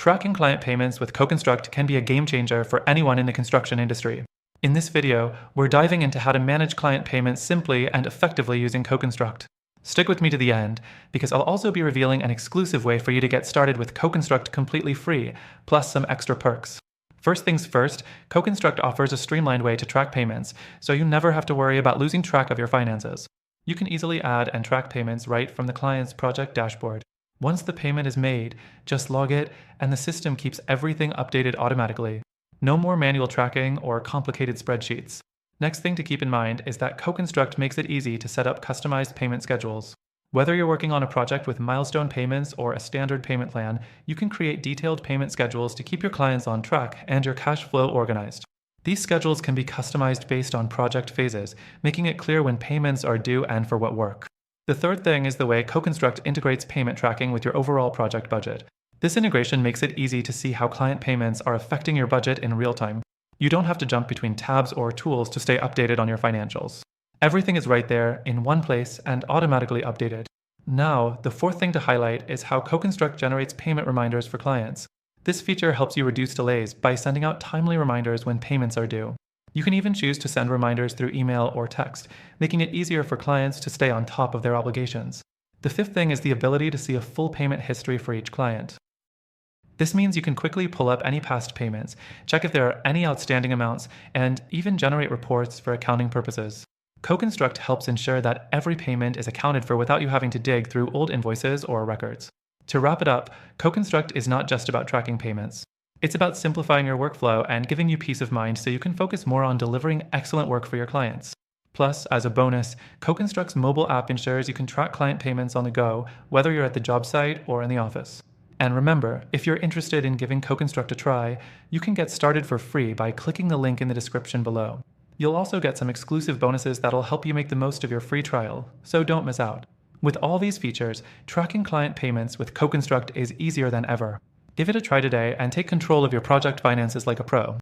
Tracking client payments with CoConstruct can be a game changer for anyone in the construction industry. In this video, we're diving into how to manage client payments simply and effectively using CoConstruct. Stick with me to the end, because I'll also be revealing an exclusive way for you to get started with CoConstruct completely free, plus some extra perks. First things first, CoConstruct offers a streamlined way to track payments, so you never have to worry about losing track of your finances. You can easily add and track payments right from the client's project dashboard. Once the payment is made, just log it, and the system keeps everything updated automatically. No more manual tracking or complicated spreadsheets. Next thing to keep in mind is that CoConstruct makes it easy to set up customized payment schedules. Whether you're working on a project with milestone payments or a standard payment plan, you can create detailed payment schedules to keep your clients on track and your cash flow organized. These schedules can be customized based on project phases, making it clear when payments are due and for what work. The third thing is the way CoConstruct integrates payment tracking with your overall project budget. This integration makes it easy to see how client payments are affecting your budget in real time. You don't have to jump between tabs or tools to stay updated on your financials. Everything is right there in one place and automatically updated. Now, the fourth thing to highlight is how CoConstruct generates payment reminders for clients. This feature helps you reduce delays by sending out timely reminders when payments are due. You can even choose to send reminders through email or text, making it easier for clients to stay on top of their obligations. The fifth thing is the ability to see a full payment history for each client. This means you can quickly pull up any past payments, check if there are any outstanding amounts, and even generate reports for accounting purposes. CoConstruct helps ensure that every payment is accounted for without you having to dig through old invoices or records. To wrap it up, CoConstruct is not just about tracking payments. It's about simplifying your workflow and giving you peace of mind so you can focus more on delivering excellent work for your clients. Plus, as a bonus, CoConstruct's mobile app ensures you can track client payments on the go, whether you're at the job site or in the office. And remember, if you're interested in giving CoConstruct a try, you can get started for free by clicking the link in the description below. You'll also get some exclusive bonuses that'll help you make the most of your free trial, so don't miss out. With all these features, tracking client payments with CoConstruct is easier than ever. Give it a try today and take control of your project finances like a pro.